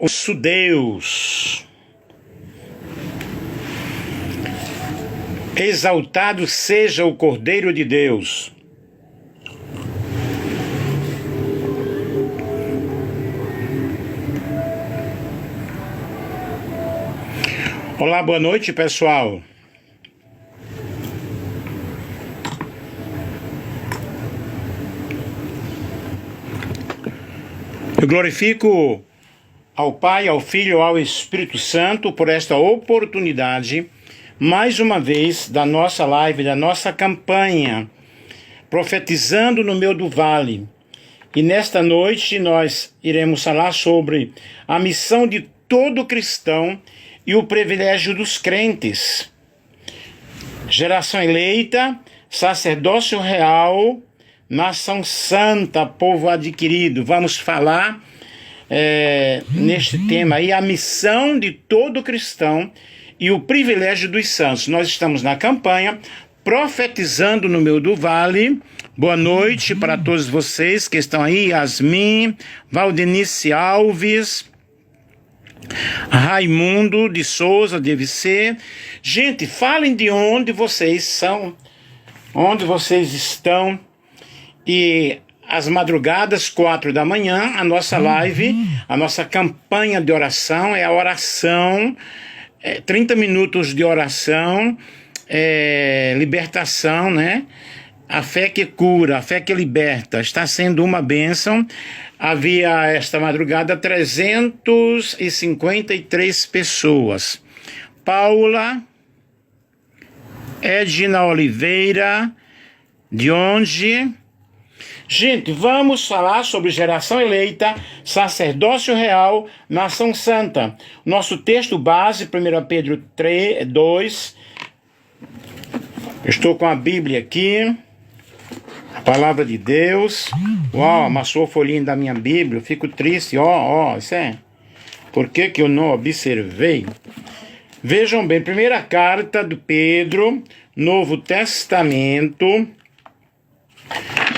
nosso Deus. Exaltado seja o Cordeiro de Deus. Olá, boa noite, pessoal. Eu glorifico ao Pai, ao Filho e ao Espírito Santo por esta oportunidade, mais uma vez, da nossa live, da nossa campanha, Profetizando no Meio do Vale. E nesta noite nós iremos falar sobre a missão de todo cristão e o privilégio dos crentes. Geração eleita, sacerdócio real, nação santa, povo adquirido. Vamos falar neste tema aí, a missão de todo cristão e o privilégio dos santos. Nós estamos na campanha Profetizando no Meio do Vale. Boa noite para todos vocês que estão aí, Yasmin, Valdenice Alves, Raimundo de Souza, deve ser. Gente, falem de onde vocês são, onde vocês estão. E às madrugadas, 4 da manhã, a nossa live, a nossa campanha de oração é a oração, 30 minutos de oração, libertação, né? A fé que cura, a fé que liberta, está sendo uma bênção. Havia esta madrugada 353 pessoas. Paula, Edna Oliveira, de onde? Gente, vamos falar sobre geração eleita, sacerdócio real, nação santa. Nosso texto base, 1 Pedro 2. Estou com a Bíblia aqui. A palavra de Deus. Uau, amassou a folhinha da minha Bíblia. Eu fico triste. Isso é. Por que eu não observei? Vejam bem, primeira carta de Pedro, Novo Testamento.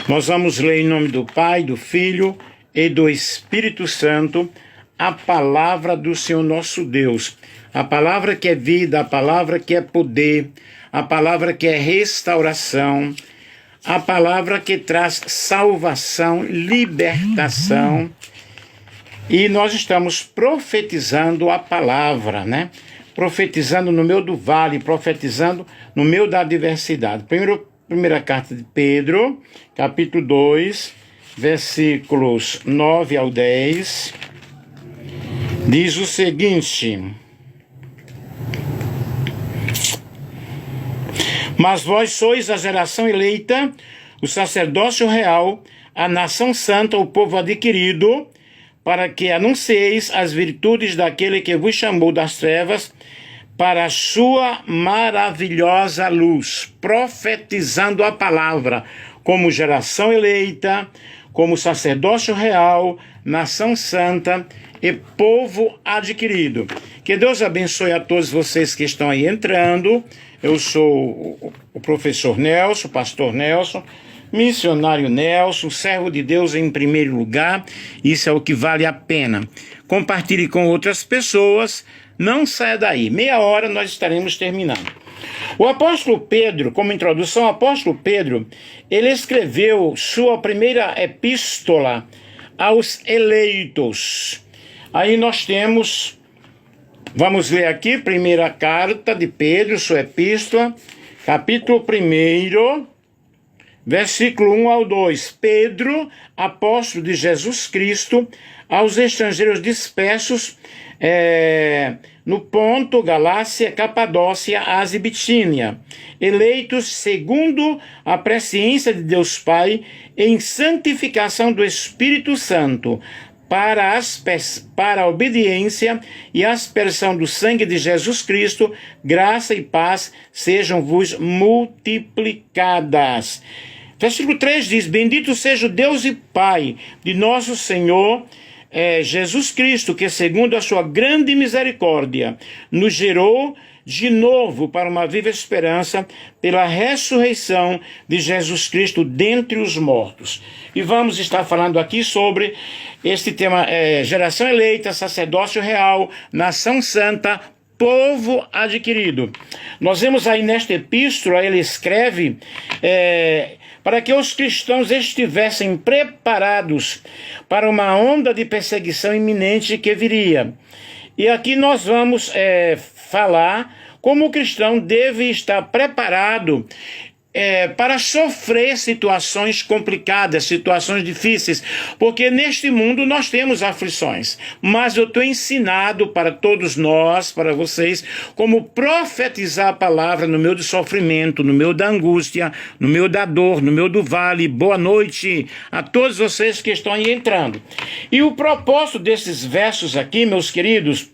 Nós vamos ler em nome do Pai, do Filho e do Espírito Santo a palavra do Senhor nosso Deus. A palavra que é vida, a palavra que é poder, a palavra que é restauração, a palavra que traz salvação, libertação. E nós estamos profetizando a palavra, né? Profetizando no meio do vale, profetizando no meio da adversidade. Primeira carta de Pedro, capítulo 2, versículos 9 ao 10, diz o seguinte: Mas vós sois a geração eleita, o sacerdócio real, a nação santa, o povo adquirido, para que anuncieis as virtudes daquele que vos chamou das trevas para a sua maravilhosa luz, profetizando a palavra como geração eleita, como sacerdócio real, nação santa e povo adquirido. Que Deus abençoe a todos vocês que estão aí entrando. Eu sou o professor Nelson, o pastor Nelson, missionário Nelson, servo de Deus em primeiro lugar. Isso é o que vale a pena. Compartilhe com outras pessoas. Não saia daí. Meia hora nós estaremos terminando. O apóstolo Pedro, como introdução, o apóstolo Pedro, ele escreveu sua primeira epístola aos eleitos. Aí nós temos, vamos ler aqui, primeira carta de Pedro, sua epístola, capítulo 1, versículo 1 ao 2. Pedro, apóstolo de Jesus Cristo, aos estrangeiros dispersos no Ponto, Galácia, Capadócia, Ásia e Bitínia, eleitos segundo a presciência de Deus Pai, em santificação do Espírito Santo, para a obediência e aspersão do sangue de Jesus Cristo, graça e paz sejam-vos multiplicadas. Versículo 3 diz: Bendito seja o Deus e Pai de nosso Senhor Jesus Cristo, que segundo a sua grande misericórdia, nos gerou de novo para uma viva esperança pela ressurreição de Jesus Cristo dentre os mortos. E vamos estar falando aqui sobre este tema, geração eleita, sacerdócio real, nação santa, povo adquirido. Nós vemos aí nesta epístola, ele escreve para que os cristãos estivessem preparados para uma onda de perseguição iminente que viria. E aqui nós vamos falar como o cristão deve estar preparado para sofrer situações complicadas, situações difíceis, porque neste mundo nós temos aflições, mas eu estou ensinado para todos nós, para vocês, como profetizar a palavra no meio do sofrimento, no meio da angústia, no meio da dor, no meio do vale. Boa noite a todos vocês que estão aí entrando. E o propósito desses versos aqui, meus queridos,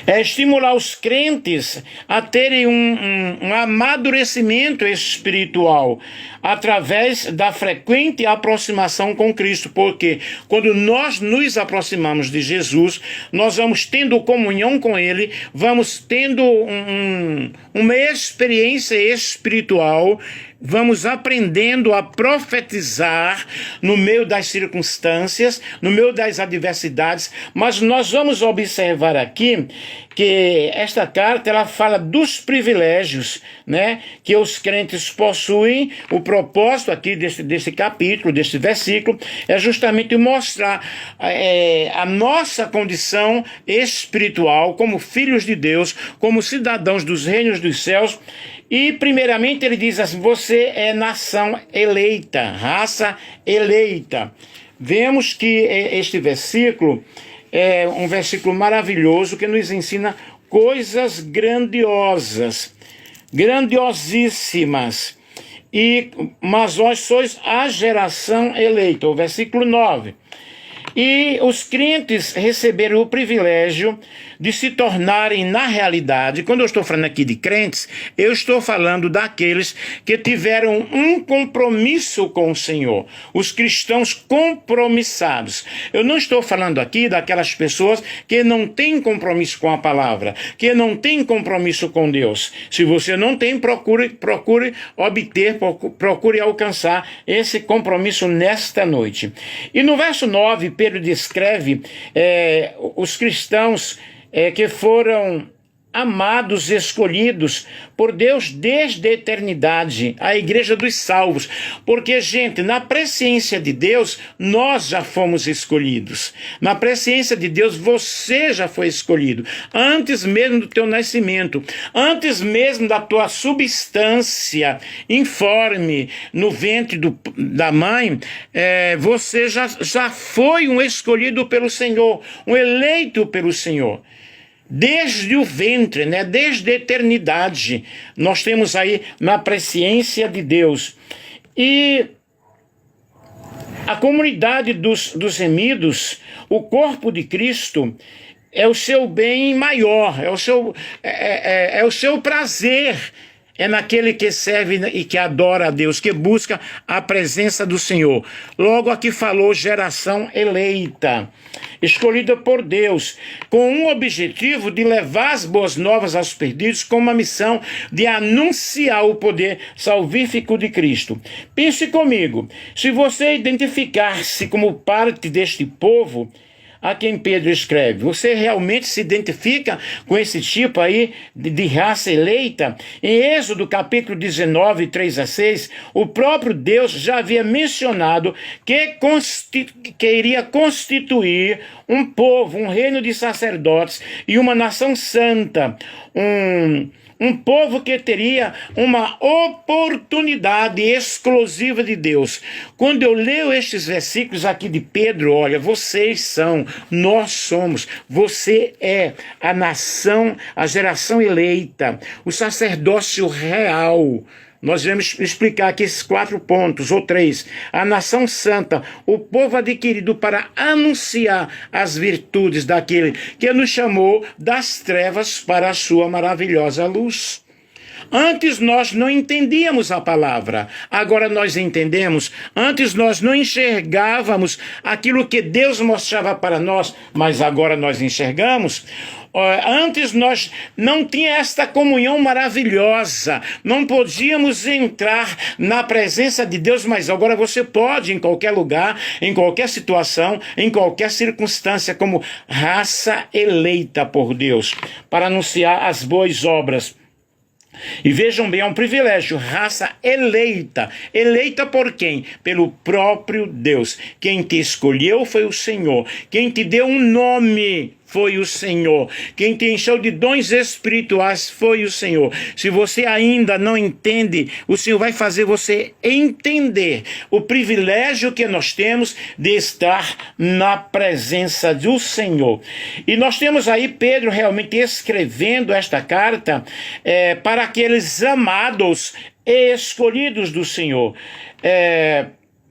é estimular os crentes a terem um amadurecimento espiritual através da frequente aproximação com Cristo, porque quando nós nos aproximamos de Jesus, nós vamos tendo comunhão com Ele, vamos tendo uma experiência espiritual, vamos aprendendo a profetizar no meio das circunstâncias, no meio das adversidades, mas nós vamos observar aqui que esta carta ela fala dos privilégios, né, que os crentes possuem. O propósito aqui desse capítulo, desse versículo, é justamente mostrar a nossa condição espiritual como filhos de Deus, como cidadãos dos reinos dos céus. E primeiramente ele diz assim: você é nação eleita, raça eleita. Vemos que este versículo é um versículo maravilhoso que nos ensina coisas grandiosas, grandiosíssimas. Mas vós sois a geração eleita, o versículo 9. E os crentes receberam o privilégio de se tornarem, na realidade, quando eu estou falando aqui de crentes, eu estou falando daqueles que tiveram um compromisso com o Senhor, os cristãos compromissados. Eu não estou falando aqui daquelas pessoas que não têm compromisso com a palavra, que não têm compromisso com Deus. Se você não tem, procure obter, procure alcançar esse compromisso nesta noite. E no verso 9, Pedro descreve os cristãos que foram amados, escolhidos por Deus desde a eternidade, a igreja dos salvos. Porque, gente, na presciência de Deus, nós já fomos escolhidos. Na presciência de Deus, você já foi escolhido. Antes mesmo do teu nascimento, antes mesmo da tua substância informe no ventre da mãe, você já foi um escolhido pelo Senhor, um eleito pelo Senhor. Desde o ventre, né? Desde a eternidade, nós temos aí na presciência de Deus. E a comunidade dos remidos, o corpo de Cristo, é o seu bem maior, é o seu prazer. É naquele que serve e que adora a Deus, que busca a presença do Senhor. Logo aqui falou geração eleita, escolhida por Deus, com um objetivo de levar as boas novas aos perdidos, com uma missão de anunciar o poder salvífico de Cristo. Pense comigo, se você identificar-se como parte deste povo a quem Pedro escreve, você realmente se identifica com esse tipo aí de raça eleita? Em Êxodo capítulo 19, 3 a 6, o próprio Deus já havia mencionado que iria constituir um povo, um reino de sacerdotes e uma nação santa, um povo que teria uma oportunidade exclusiva de Deus. Quando eu leio estes versículos aqui de Pedro, olha, vocês são, nós somos, você é a nação, a geração eleita, o sacerdócio real. Nós vamos explicar aqui esses 4 pontos, ou 3. A nação santa, o povo adquirido para anunciar as virtudes daquele que nos chamou das trevas para a sua maravilhosa luz. Antes nós não entendíamos a palavra, agora nós entendemos. Antes nós não enxergávamos aquilo que Deus mostrava para nós, mas agora nós enxergamos. Antes nós não tínhamos esta comunhão maravilhosa, não podíamos entrar na presença de Deus, mas agora você pode em qualquer lugar, em qualquer situação, em qualquer circunstância, como raça eleita por Deus, para anunciar as boas obras. E vejam bem, é um privilégio, raça eleita. Eleita por quem? Pelo próprio Deus. Quem te escolheu foi o Senhor. Quem te deu um nome foi o Senhor. Quem te encheu de dons espirituais foi o Senhor. Se você ainda não entende, o Senhor vai fazer você entender o privilégio que nós temos de estar na presença do Senhor. E nós temos aí Pedro realmente escrevendo esta carta para aqueles amados e escolhidos do Senhor.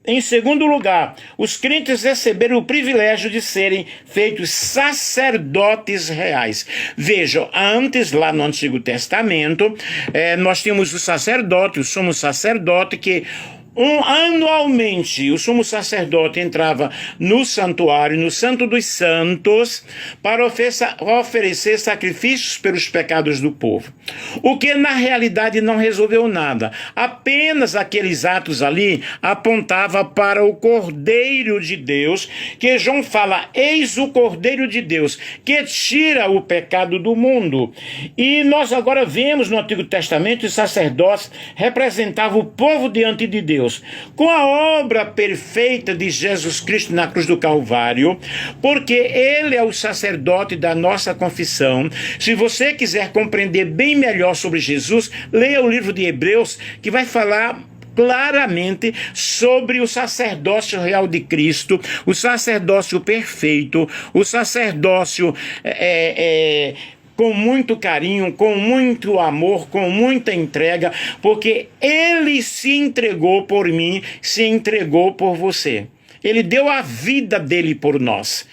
Em segundo lugar, os crentes receberam o privilégio de serem feitos sacerdotes reais. Vejam, antes, lá no Antigo Testamento, nós tínhamos o sacerdote, o sumo sacerdote, que anualmente o sumo sacerdote entrava no santuário, no Santo dos Santos, para oferecer sacrifícios pelos pecados do povo. O que na realidade não resolveu nada. Apenas aqueles atos ali apontava para o Cordeiro de Deus, que João fala, eis o Cordeiro de Deus, que tira o pecado do mundo. E nós agora vemos no Antigo Testamento os sacerdotes representavam o povo diante de Deus. Com a obra perfeita de Jesus Cristo na cruz do Calvário, porque Ele é o sacerdote da nossa confissão. Se você quiser compreender bem melhor sobre Jesus, leia o livro de Hebreus, que vai falar claramente sobre o sacerdócio real de Cristo, o sacerdócio perfeito, o sacerdócio com muito carinho, com muito amor, com muita entrega, porque Ele se entregou por mim, se entregou por você. Ele deu a vida dele por nós.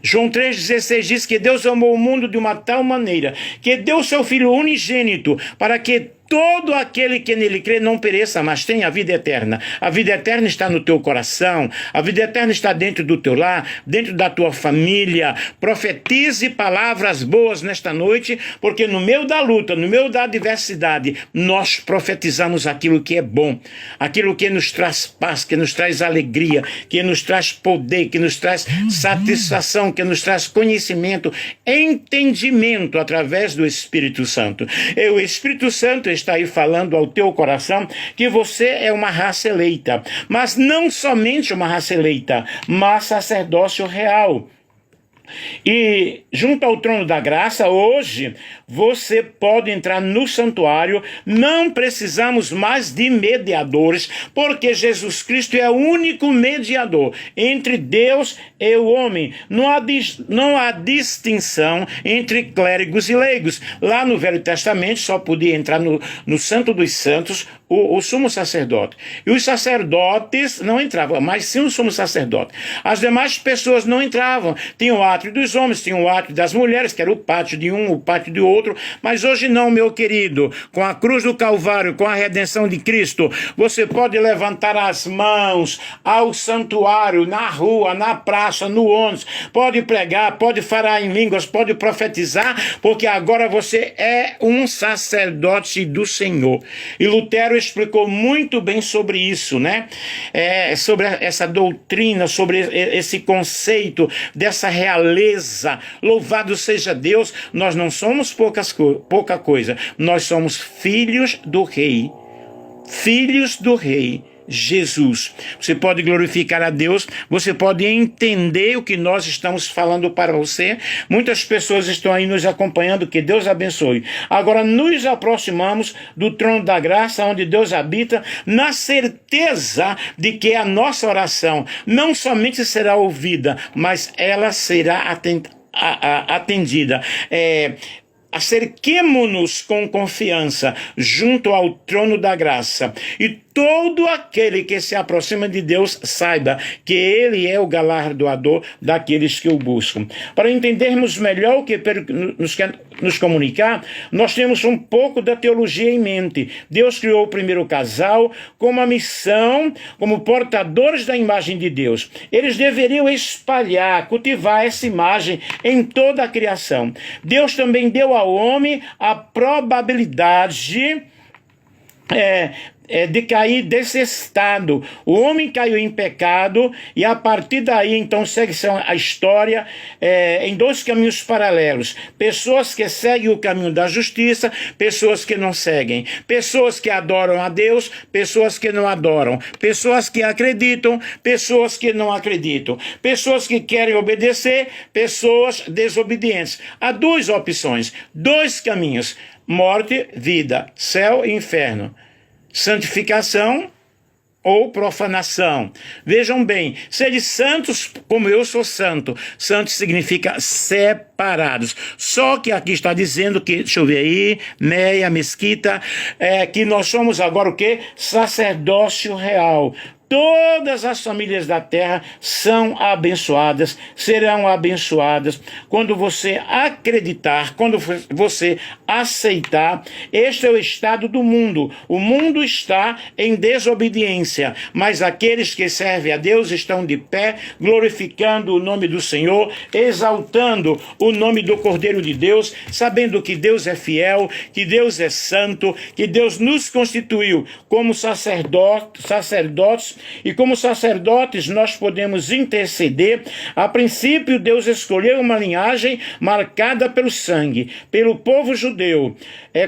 João 3,16 diz que Deus amou o mundo de uma tal maneira que deu seu Filho unigênito para que todo aquele que nele crê não pereça, mas tenha a vida eterna. A vida eterna está no teu coração, a vida eterna está dentro do teu lar, dentro da tua família. Profetize palavras boas nesta noite, porque no meio da luta, no meio da adversidade, nós profetizamos aquilo que é bom, aquilo que nos traz paz, que nos traz alegria, que nos traz poder, que nos traz satisfação, que nos traz conhecimento, entendimento através do Espírito Santo. E o Espírito Santo está aí falando ao teu coração que você é uma raça eleita, mas não somente uma raça eleita, mas sacerdócio real. E junto ao trono da graça, hoje, você pode entrar no santuário, não precisamos mais de mediadores, porque Jesus Cristo é o único mediador entre Deus e o homem. Não há distinção entre clérigos e leigos. Lá no Velho Testamento só podia entrar no Santo dos Santos o sumo sacerdote. E os sacerdotes não entravam, mas sim o sumo sacerdote. As demais pessoas não entravam. Tinha o átrio dos homens, tinha o átrio das mulheres, que era o pátio de um, o pátio de outro. Mas hoje não, meu querido. Com a cruz do Calvário, com a redenção de Cristo, você pode levantar as mãos ao santuário, na rua, na praça, no ônibus. Pode pregar, pode falar em línguas, pode profetizar, porque agora você é um sacerdote do Senhor. E Lutero explicou muito bem sobre isso, né? Sobre essa doutrina, sobre esse conceito dessa realeza. Louvado seja Deus, nós não somos pouca coisa, nós somos filhos do Rei. Filhos do Rei Jesus. Você pode glorificar a Deus, você pode entender o que nós estamos falando para você. Muitas pessoas estão aí nos acompanhando, que Deus abençoe. Agora nos aproximamos do trono da graça, onde Deus habita, na certeza de que a nossa oração não somente será ouvida, mas ela será atendida. Acerquemo-nos com confiança junto ao trono da graça, e todo aquele que se aproxima de Deus saiba que Ele é o galardoador daqueles que o buscam. Para entendermos melhor o que nos quer nos comunicar, nós temos um pouco da teologia em mente. Deus criou o primeiro casal com uma missão como portadores da imagem de Deus. Eles deveriam espalhar, cultivar essa imagem em toda a criação. Deus também deu ao homem a probabilidade de cair desse estado. O homem caiu em pecado e a partir daí então segue-se a história em dois caminhos paralelos. Pessoas que seguem o caminho da justiça, pessoas que não seguem. Pessoas que adoram a Deus, pessoas que não adoram. Pessoas que acreditam, pessoas que não acreditam. Pessoas que querem obedecer, pessoas desobedientes. Há duas opções, dois caminhos: morte, vida, céu e inferno. Santificação ou profanação. Vejam bem, seres santos como eu sou santo. Santo significa separados. Só que aqui está dizendo que, deixa eu ver aí, Meia, Mesquita, que nós somos agora o quê? Sacerdócio real. Todas as famílias da terra são abençoadas, serão abençoadas quando você acreditar, quando você aceitar. Este é o estado do mundo. O mundo está em desobediência, mas aqueles que servem a Deus estão de pé, glorificando o nome do Senhor, exaltando o nome do Cordeiro de Deus, sabendo que Deus é fiel, que Deus é santo, que Deus nos constituiu como sacerdotes, e como sacerdotes nós podemos interceder. A princípio Deus escolheu uma linhagem marcada pelo sangue, pelo povo judeu.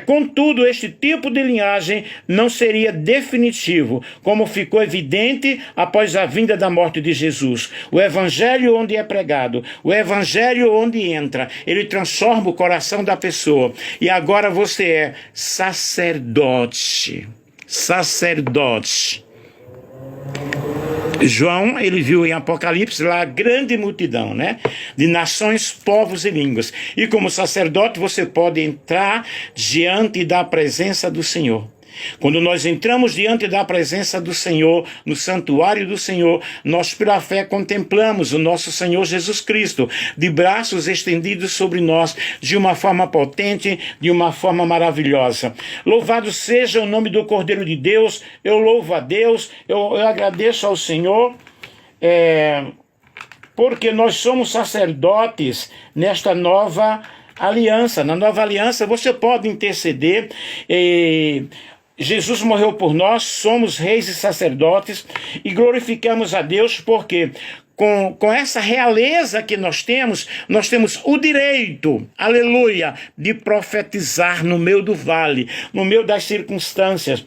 Contudo, este tipo de linhagem não seria definitivo, como ficou evidente após a vinda da morte de Jesus. O evangelho onde é pregado, o evangelho onde entra, ele transforma o coração da pessoa. E agora você é sacerdote. Sacerdote. João, ele viu em Apocalipse lá a grande multidão, de nações, povos e línguas. E como sacerdote você pode entrar diante da presença do Senhor. Quando nós entramos diante da presença do Senhor, no santuário do Senhor, nós pela fé contemplamos o nosso Senhor Jesus Cristo, de braços estendidos sobre nós, de uma forma potente, de uma forma maravilhosa. Louvado seja o nome do Cordeiro de Deus. Eu louvo a Deus, eu agradeço ao Senhor, porque nós somos sacerdotes nesta nova aliança. Na nova aliança você pode interceder. Jesus morreu por nós, somos reis e sacerdotes e glorificamos a Deus porque com essa realeza que nós temos o direito, aleluia, de profetizar no meio do vale, no meio das circunstâncias,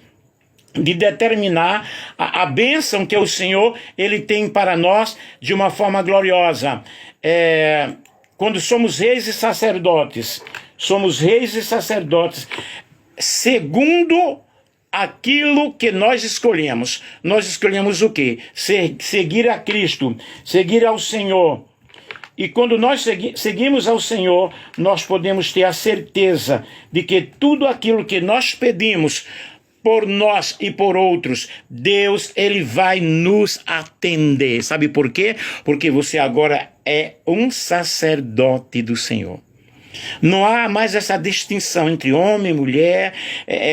de determinar a bênção que o Senhor ele tem para nós de uma forma gloriosa. Quando somos reis e sacerdotes segundo aquilo que nós escolhemos. Nós escolhemos o quê? Seguir a Cristo, seguir ao Senhor. E quando nós seguimos ao Senhor, nós podemos ter a certeza de que tudo aquilo que nós pedimos por nós e por outros, Deus, ele vai nos atender. Sabe por quê? Porque você agora é um sacerdote do Senhor. Não há mais essa distinção entre homem e mulher,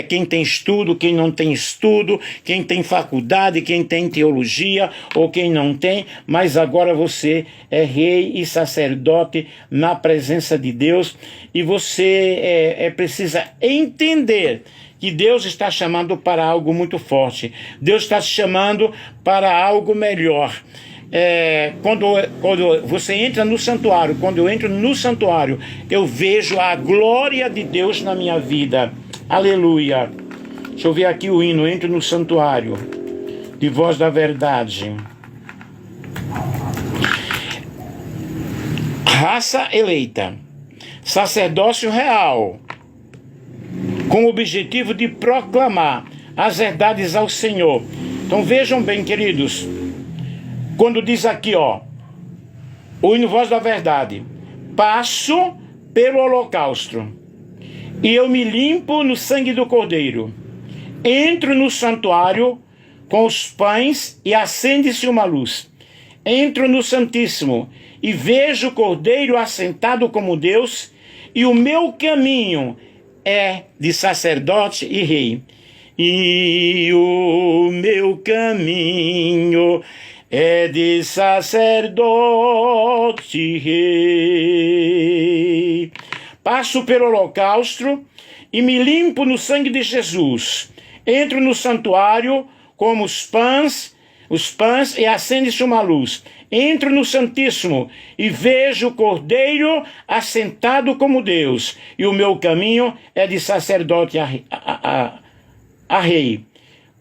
quem tem estudo, quem não tem estudo, quem tem faculdade, quem tem teologia ou quem não tem, mas agora você é rei e sacerdote na presença de Deus e você precisa entender que Deus está chamando para algo muito forte. Deus está te chamando para algo melhor. Quando você entra no santuário, quando eu entro no santuário, eu vejo a glória de Deus na minha vida. Aleluia. Deixa eu ver aqui o hino. Entro no santuário de voz da verdade. Raça eleita, sacerdócio real, com o objetivo de proclamar as verdades ao Senhor. Então vejam bem, queridos, quando diz aqui, o hino voz da verdade, passo pelo holocausto e eu me limpo no sangue do Cordeiro, entro no santuário com os pães e acende-se uma luz. Entro no Santíssimo e vejo o Cordeiro assentado como Deus, e o meu caminho é de sacerdote e rei. E o meu caminho é de sacerdote e rei. Passo pelo holocausto e me limpo no sangue de Jesus. Entro no santuário como os pães e acende-se uma luz. Entro no Santíssimo e vejo o Cordeiro assentado como Deus, e o meu caminho é de sacerdote a rei.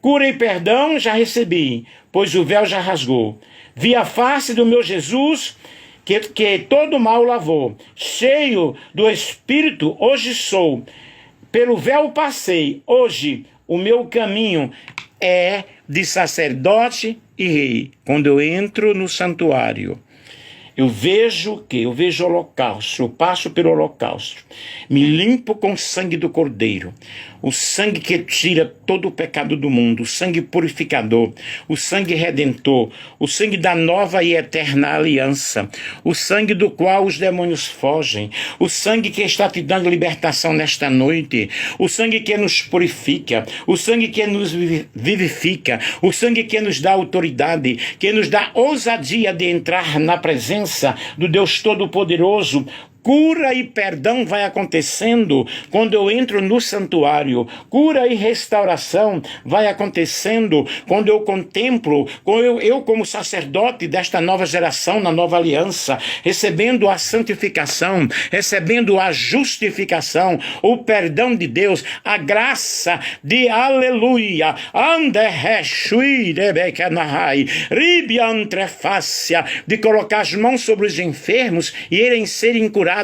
Cura e perdão já recebi, pois o véu já rasgou. Vi a face do meu Jesus, que todo mal lavou. Cheio do Espírito, hoje sou. Pelo véu passei, hoje o meu caminho é de sacerdote e rei. Quando eu entro no santuário, eu vejo o quê? Eu vejo o holocausto, eu passo pelo holocausto, me limpo com o sangue do Cordeiro, o sangue que tira todo o pecado do mundo, o sangue purificador, o sangue redentor, o sangue da nova e eterna aliança, o sangue do qual os demônios fogem, o sangue que está te dando libertação nesta noite, o sangue que nos purifica, o sangue que nos vivifica, o sangue que nos dá autoridade, que nos dá ousadia de entrar na presença do Deus Todo-Poderoso. Cura e perdão vai acontecendo quando eu entro no santuário. Cura e restauração vai acontecendo quando eu contemplo, quando eu como sacerdote desta nova geração, na nova aliança, recebendo a santificação, recebendo a justificação, o perdão de Deus, a graça de aleluia. De colocar as mãos sobre os enfermos e eles serem curados.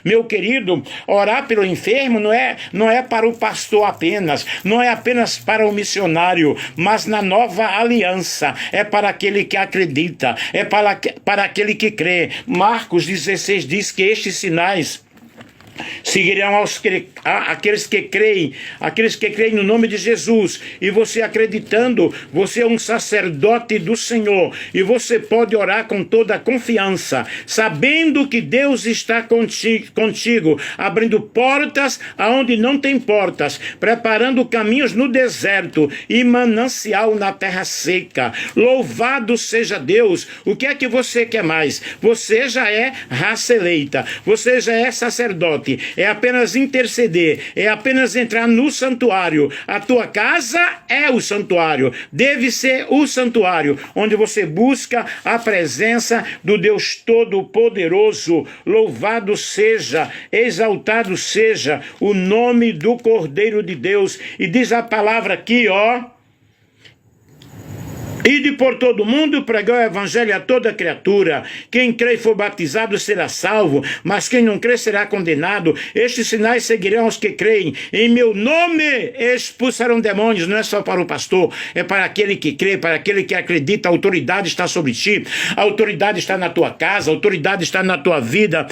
Meu querido, orar pelo enfermo não é para o pastor apenas, não é apenas para o missionário, mas na nova aliança é para aquele que acredita, é para aquele que crê. Marcos 16 diz que estes sinais seguirão aqueles que creem no nome de Jesus. E você acreditando, você é um sacerdote do Senhor, e você pode orar com toda a confiança, sabendo que Deus está contigo, abrindo portas aonde não tem portas, preparando caminhos no deserto e manancial na terra seca. Louvado seja Deus. O que é que você quer mais? Você já é raça eleita, você já é sacerdote. É apenas interceder, é apenas entrar no santuário. A tua casa é o santuário, deve ser o santuário onde você busca a presença do Deus Todo-Poderoso. Louvado seja, exaltado seja o nome do Cordeiro de Deus. E diz a palavra aqui, ó: ide por todo mundo, pregar o evangelho a toda criatura. Quem crê e for batizado será salvo, mas quem não crê será condenado. Estes sinais seguirão os que creem. Em meu nome expulsarão demônios. Não é só para o pastor, é para aquele que crê, para aquele que acredita. A autoridade está sobre ti, a autoridade está na tua casa, a autoridade está na tua vida.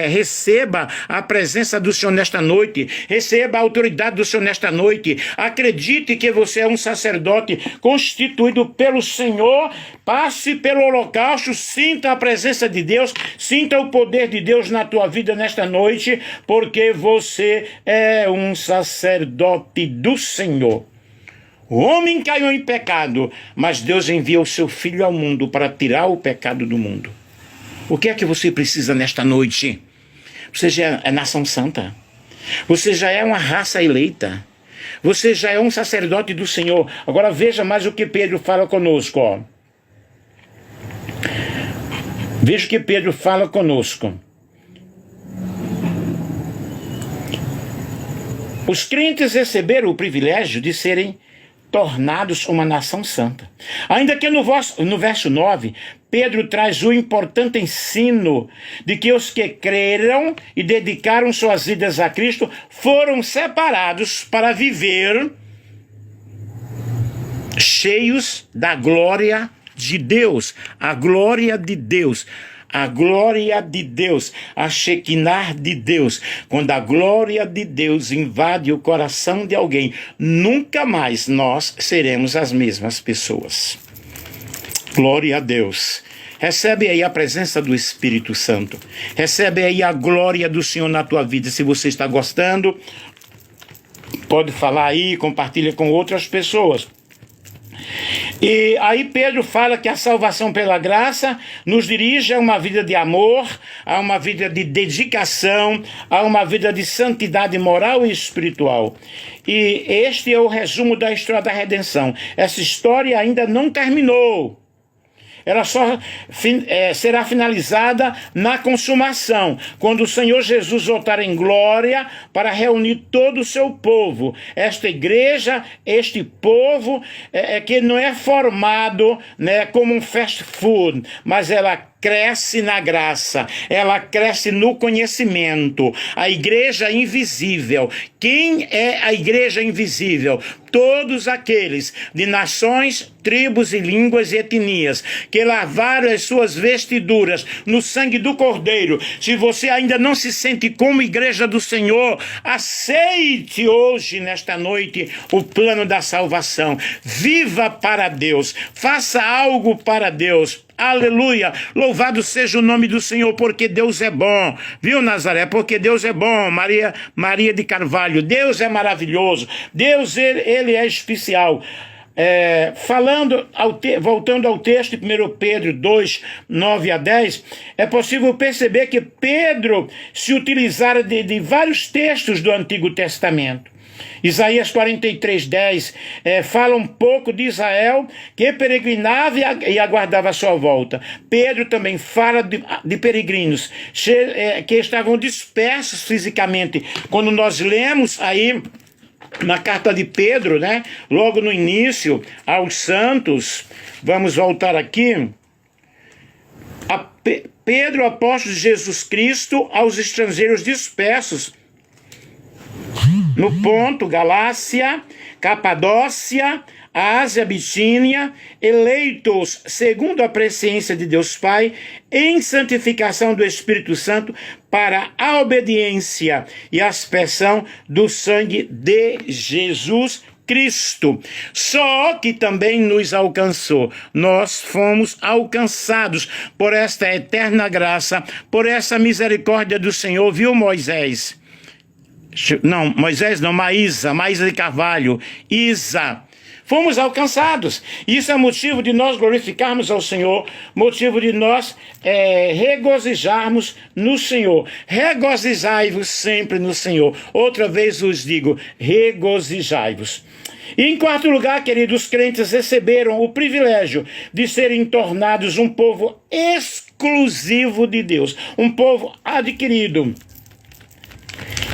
Receba a presença do Senhor nesta noite, receba a autoridade do Senhor nesta noite. Acredite que você é um sacerdote constituído pelo Senhor. Passe pelo holocausto, sinta a presença de Deus, sinta o poder de Deus na tua vida nesta noite, porque você é um sacerdote do Senhor. O homem caiu em pecado, mas Deus enviou o seu Filho ao mundo para tirar o pecado do mundo. O que é que você precisa nesta noite? Você já é nação santa, você já é uma raça eleita, você já é um sacerdote do Senhor. Agora veja mais o que Pedro fala conosco, ó. Veja o que Pedro fala conosco. Os crentes receberam o privilégio de serem tornados uma nação santa. Ainda que no verso 9, Pedro traz o importante ensino de que os que creram e dedicaram suas vidas a Cristo foram separados para viver cheios da glória de Deus. A glória de Deus. a glória de Deus, a Shekinah de Deus. Quando a glória de Deus invade o coração de alguém, nunca mais nós seremos as mesmas pessoas. Glória a Deus. Recebe aí a presença do Espírito Santo. Recebe aí a glória do Senhor na tua vida. Se você está gostando, pode falar aí, compartilha com outras pessoas. E aí Pedro fala que a salvação pela graça nos dirige a uma vida de amor, a uma vida de dedicação, a uma vida de santidade moral e espiritual. E este é o resumo da história da redenção. Essa história ainda não terminou. Ela só será finalizada na consumação, quando o Senhor Jesus voltar em glória para reunir todo o seu povo. Esta igreja, este povo, que não é formado, né, como um fast food, mas ela cresce na graça, ela cresce no conhecimento. A igreja invisível. Quem é a igreja invisível? Todos aqueles de nações, tribos e línguas e etnias que lavaram as suas vestiduras no sangue do Cordeiro. Se você ainda não se sente como igreja do Senhor, aceite hoje, nesta noite, o plano da salvação. Viva para Deus. Faça algo para Deus. Aleluia, louvado seja o nome do Senhor, porque Deus é bom, viu, Nazaré? Porque Deus é bom. Maria de Carvalho, Deus é maravilhoso, Deus, ele é especial. Voltando ao texto de 1 Pedro 2, 9 a 10, é possível perceber que Pedro se utilizara de vários textos do Antigo Testamento. Isaías 43, 10 fala um pouco de Israel que peregrinava e aguardava a sua volta. Pedro também fala de peregrinos que estavam dispersos fisicamente. Quando nós lemos aí na carta de Pedro, né, logo no início, aos santos, vamos voltar aqui, Pedro, apóstolo de Jesus Cristo, aos estrangeiros dispersos, no Ponto, Galácia, Capadócia, Ásia, Bitínia, eleitos segundo a presciência de Deus Pai, em santificação do Espírito Santo, para a obediência e aspersão do sangue de Jesus Cristo. Só que também nos alcançou. Nós fomos alcançados por esta eterna graça, por essa misericórdia do Senhor, viu, Moisés? Não, Moisés não, Maísa de Carvalho, Isa. Fomos alcançados. Isso é motivo de nós glorificarmos ao Senhor, motivo de nós regozijarmos no Senhor. Regozijai-vos sempre no Senhor. Outra vez vos digo, regozijai-vos. E em quarto lugar, queridos, os crentes receberam o privilégio de serem tornados um povo exclusivo de Deus, um povo adquirido.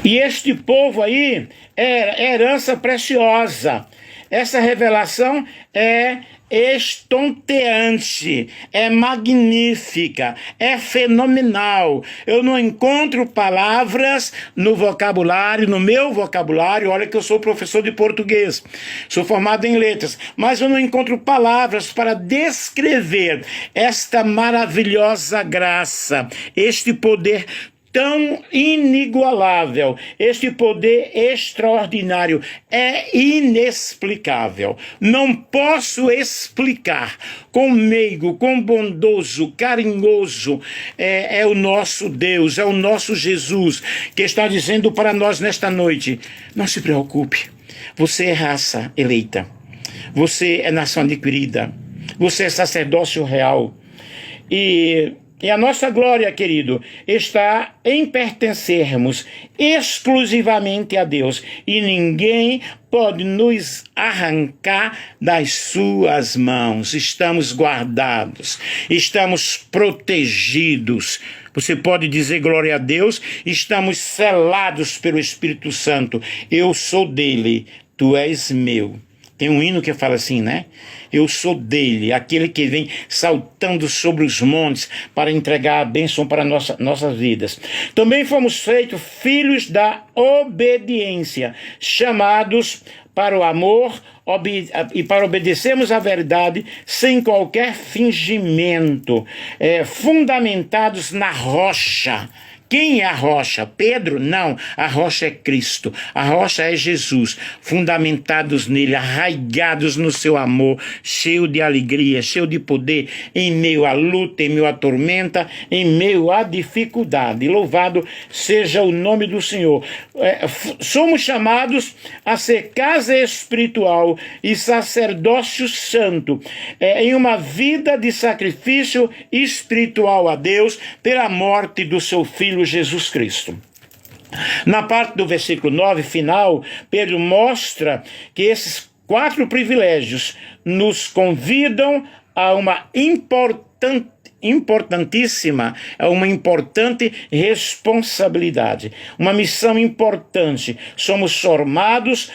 E este povo aí é herança preciosa. Essa revelação é estonteante, é magnífica, é fenomenal. Eu não encontro palavras no vocabulário, no meu vocabulário. Olha que eu sou professor de português, sou formado em letras, mas eu não encontro palavras para descrever esta maravilhosa graça, este poder tão inigualável, este poder extraordinário, é inexplicável. Não posso explicar. Quão meigo, quão bondoso, carinhoso é o nosso Deus, é o nosso Jesus, que está dizendo para nós nesta noite: não se preocupe, você é raça eleita, você é nação adquirida, você é sacerdócio real. E a nossa glória, querido, está em pertencermos exclusivamente a Deus. E ninguém pode nos arrancar das suas mãos. Estamos guardados, estamos protegidos. Você pode dizer glória a Deus, estamos selados pelo Espírito Santo. Eu sou dele, tu és meu. Tem um hino que fala assim, né? Eu sou dele, aquele que vem saltando sobre os montes para entregar a bênção para nossas vidas. Também fomos feitos filhos da obediência, chamados para o amor e para obedecermos à verdade sem qualquer fingimento, fundamentados na rocha. Quem é a rocha? Pedro? Não, a rocha é Cristo, a rocha é Jesus, fundamentados nele, arraigados no seu amor, cheio de alegria, cheio de poder, em meio à luta, em meio à tormenta, em meio à dificuldade. Louvado seja o nome do Senhor. Somos chamados a ser casa espiritual e sacerdócio santo, em uma vida de sacrifício espiritual a Deus pela morte do seu Filho Jesus Cristo. Na parte do versículo 9, final, Pedro mostra que esses 4 privilégios nos convidam a uma uma importante responsabilidade, uma missão importante. Somos formados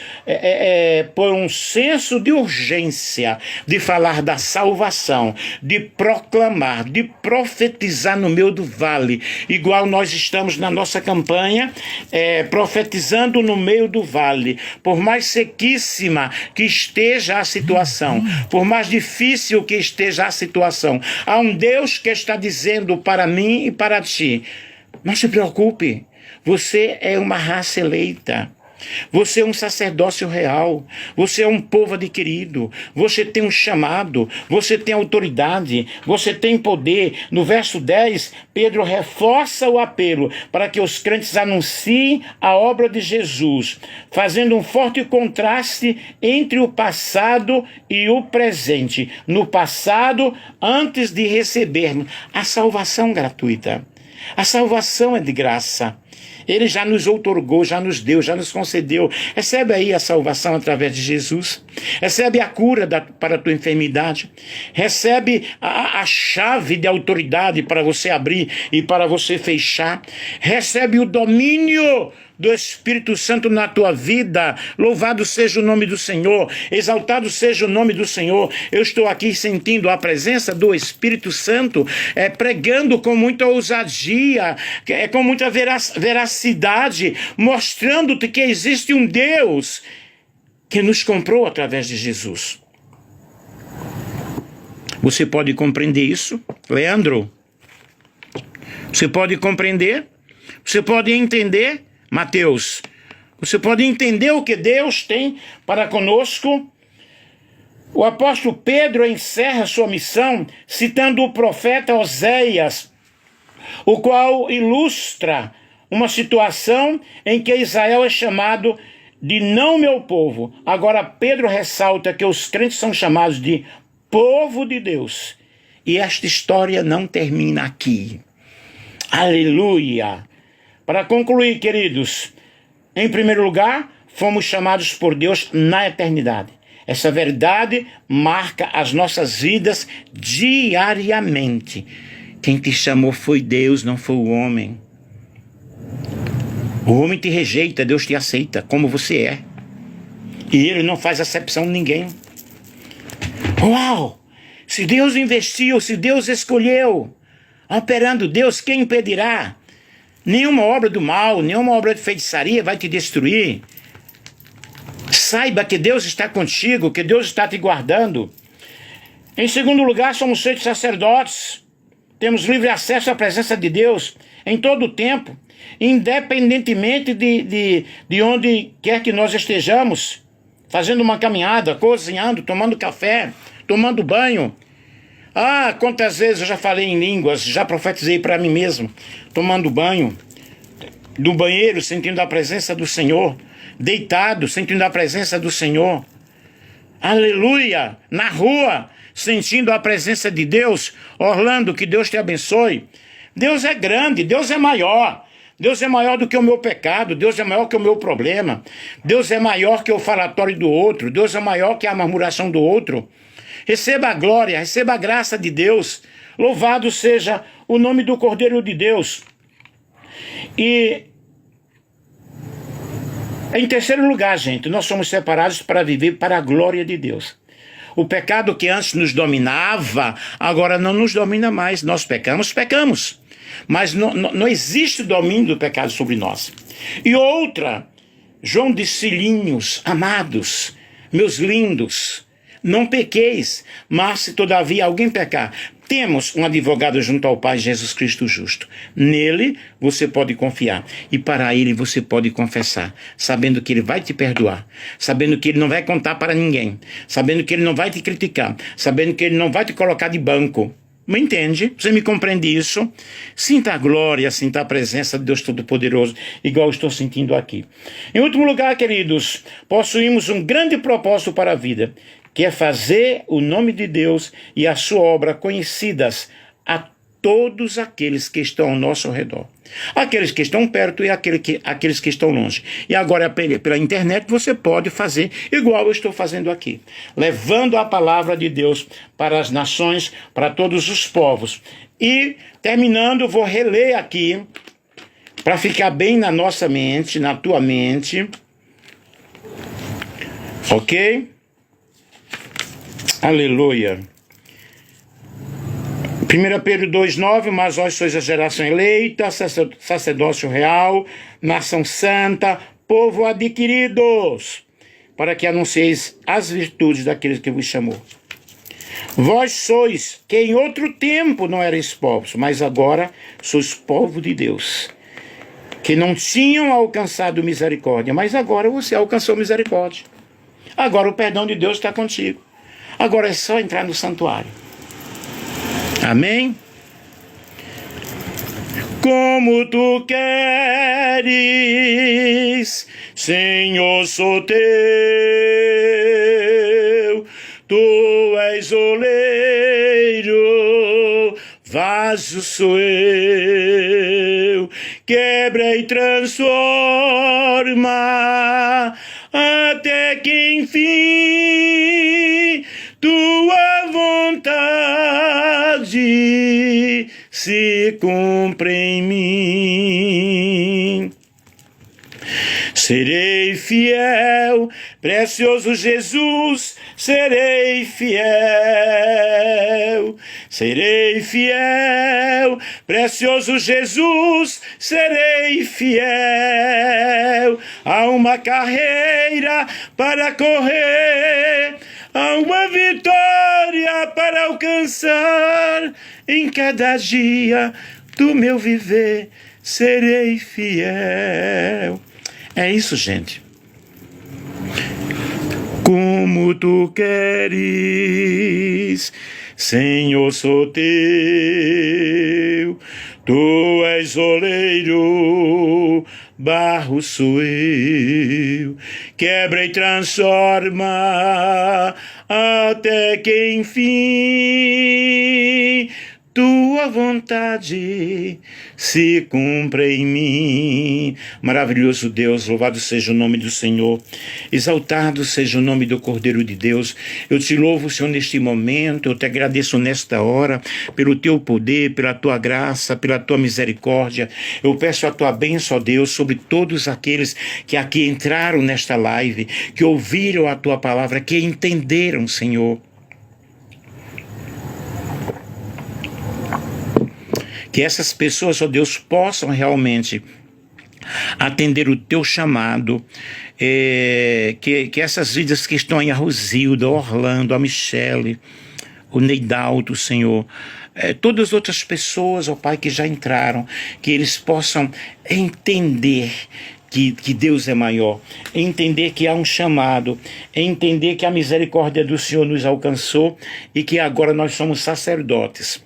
por um senso de urgência de falar da salvação, de proclamar, de profetizar no meio do vale, igual nós estamos na nossa campanha, profetizando no meio do vale. Por mais sequíssima que esteja a situação, por mais difícil que esteja a situação, há um Deus que está dizendo para mim e para ti: não se preocupe, você é uma raça eleita, você é um sacerdócio real, você é um povo adquirido, você tem um chamado, você tem autoridade, você tem poder. No verso 10, Pedro reforça o apelo para que os crentes anunciem a obra de Jesus, fazendo um forte contraste entre o passado e o presente. No passado, antes de recebermos a salvação gratuita, a salvação é de graça. Ele já nos outorgou, já nos deu, já nos concedeu. Recebe aí a salvação através de Jesus. Recebe a cura para a tua enfermidade. Recebe a chave de autoridade para você abrir e para você fechar. Recebe o domínio do Espírito Santo na tua vida. Louvado seja o nome do Senhor, exaltado seja o nome do Senhor. Eu estou aqui sentindo a presença do Espírito Santo, pregando com muita ousadia, com muita veracidade, mostrando-te que existe um Deus que nos comprou através de Jesus. Você pode compreender isso, Leandro? Você pode compreender? Você pode entender? Mateus, você pode entender o que Deus tem para conosco? O apóstolo Pedro encerra sua missão citando o profeta Oséias, o qual ilustra uma situação em que Israel é chamado de não meu povo. Agora Pedro ressalta que os crentes são chamados de povo de Deus. E esta história não termina aqui. Aleluia! Para concluir, queridos, em primeiro lugar, fomos chamados por Deus na eternidade. Essa verdade marca as nossas vidas diariamente. Quem te chamou foi Deus, não foi o homem. O homem te rejeita, Deus te aceita como você é. E Ele não faz acepção de ninguém. Uau! Se Deus investiu, se Deus escolheu, operando Deus, quem impedirá? Nenhuma obra do mal, nenhuma obra de feitiçaria vai te destruir. Saiba que Deus está contigo, que Deus está te guardando. Em segundo lugar, somos feitos sacerdotes. Temos livre acesso à presença de Deus em todo o tempo, independentemente de onde quer que nós estejamos, fazendo uma caminhada, cozinhando, tomando café, tomando banho. Ah, quantas vezes eu já falei em línguas, já profetizei para mim mesmo, tomando banho, do banheiro, sentindo a presença do Senhor, deitado, sentindo a presença do Senhor. Aleluia! Na rua, sentindo a presença de Deus. Orlando, que Deus te abençoe. Deus é grande, Deus é maior. Deus é maior do que o meu pecado, Deus é maior que o meu problema. Deus é maior que o falatório do outro, Deus é maior que a murmuração do outro. Receba a glória, receba a graça de Deus. Louvado seja o nome do Cordeiro de Deus. E Em terceiro lugar, gente, nós somos separados para viver para a glória de Deus. O pecado que antes nos dominava, agora não nos domina mais. Nós pecamos, pecamos. Mas não existe domínio do pecado sobre nós. E outra, João disse: filhinhos, amados, meus lindos, não pequeis, mas se todavia alguém pecar, temos um advogado junto ao Pai, Jesus Cristo justo. Nele você pode confiar e para ele você pode confessar, sabendo que ele vai te perdoar, sabendo que ele não vai contar para ninguém, sabendo que ele não vai te criticar, sabendo que ele não vai te colocar de banco. Me entende? Você me compreende isso? Sinta a glória, sinta a presença de Deus Todo-Poderoso, igual eu estou sentindo aqui. Em último lugar, queridos, possuímos um grande propósito para a vida, que é fazer o nome de Deus e a sua obra conhecidas a todos aqueles que estão ao nosso redor. Aqueles que estão perto e aqueles que estão longe. E agora pela internet você pode fazer igual eu estou fazendo aqui, levando a palavra de Deus para as nações, para todos os povos. E terminando, vou reler aqui para ficar bem na nossa mente, na tua mente. Ok? Aleluia. 1 Pedro 2,9, mas vós sois a geração eleita, sacerdócio real, nação santa, povo adquiridos, para que anuncieis as virtudes daqueles que vos chamou. Vós sois, que em outro tempo não erais povos, mas agora sois povo de Deus, que não tinham alcançado misericórdia, mas agora você alcançou misericórdia. Agora o perdão de Deus está contigo. Agora é só entrar no santuário. Amém? Como tu queres, Senhor, sou teu. Tu és oleiro, vaso sou eu. Quebra e transforma, até que enfim tua vontade se cumpre em mim. Serei fiel, precioso Jesus, serei fiel. Serei fiel, precioso Jesus, serei fiel. Há uma carreira para correr, há uma vitória para alcançar. Em cada dia do meu viver serei fiel. É isso, gente. Como tu queres, Senhor, sou teu. Tu és oleiro, barro sou eu. Quebra e transforma, até que enfim tua vontade se cumpre em mim. Maravilhoso Deus, louvado seja o nome do Senhor, exaltado seja o nome do Cordeiro de Deus. Eu te louvo, Senhor, neste momento, eu te agradeço nesta hora, pelo teu poder, pela tua graça, pela tua misericórdia. Eu peço a tua bênção, ó Deus, sobre todos aqueles que aqui entraram nesta live, que ouviram a tua palavra, que entenderam, Senhor. Que essas pessoas, ó Deus, possam realmente atender o teu chamado, que essas vidas que estão aí, a Rosilda, a Orlando, a Michele, o Neidalto, Senhor, todas as outras pessoas, ó Pai, que já entraram, que eles possam entender que Deus é maior, entender que há um chamado, entender que a misericórdia do Senhor nos alcançou e que agora nós somos sacerdotes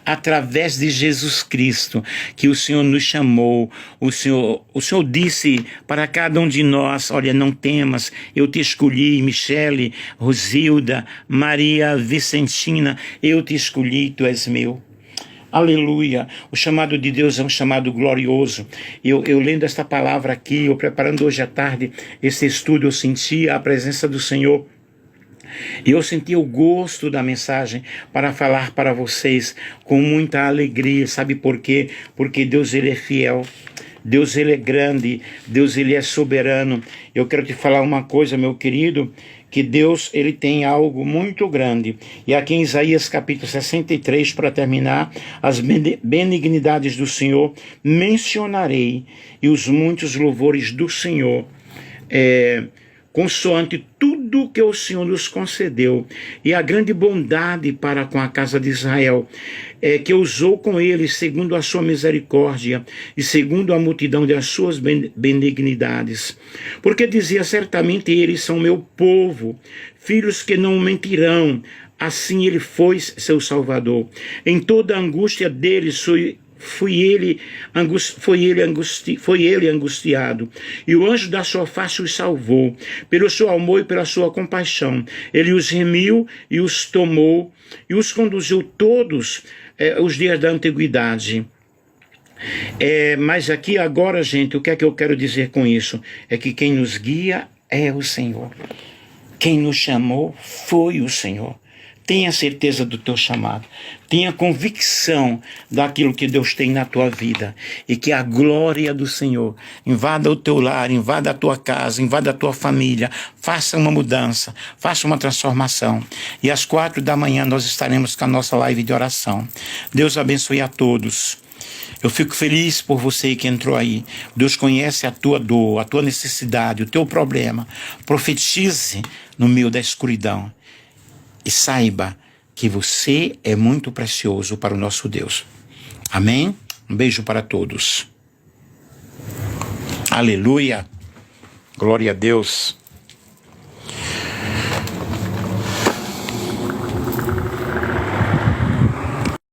através de Jesus Cristo, que o Senhor nos chamou. O Senhor disse para cada um de nós: olha, não temas, eu te escolhi. Michele, Rosilda, Maria Vicentina, eu te escolhi, tu és meu. Aleluia. O chamado de Deus é um chamado glorioso. Eu lendo esta palavra aqui, eu preparando hoje à tarde esse estudo, eu senti a presença do Senhor. E eu senti o gosto da mensagem para falar para vocês com muita alegria. Sabe por quê? Porque Deus, ele é fiel. Deus, Ele é grande, Deus, Ele é soberano. Eu quero te falar uma coisa, meu querido, que Deus, Ele tem algo muito grande. E aqui em Isaías capítulo 63, para terminar, as benignidades do Senhor mencionarei, e os muitos louvores do Senhor, consoante tudo que o Senhor nos concedeu, e a grande bondade para com a casa de Israel, que usou com eles segundo a sua misericórdia e segundo a multidão das suas benignidades. Porque dizia, certamente eles são meu povo, filhos que não mentirão, assim ele foi seu Salvador. Em toda a angústia deles foi ele angustiado, e o anjo da sua face os salvou, pelo seu amor e pela sua compaixão. Ele os remiu e os tomou, e os conduziu todos os dias da antiguidade. Mas aqui agora, gente, o que é que eu quero dizer com isso? É que quem nos guia é o Senhor. Quem nos chamou foi o Senhor. Tenha certeza do teu chamado. Tenha convicção daquilo que Deus tem na tua vida. E que a glória do Senhor invada o teu lar, invada a tua casa, invada a tua família. Faça uma mudança, faça uma transformação. E às 4h nós estaremos com a nossa live de oração. Deus abençoe a todos. Eu fico feliz por você que entrou aí. Deus conhece a tua dor, a tua necessidade, o teu problema. Profetize no meio da escuridão. E saiba que você é muito precioso para o nosso Deus. Amém? Um beijo para todos. Aleluia. Glória a Deus.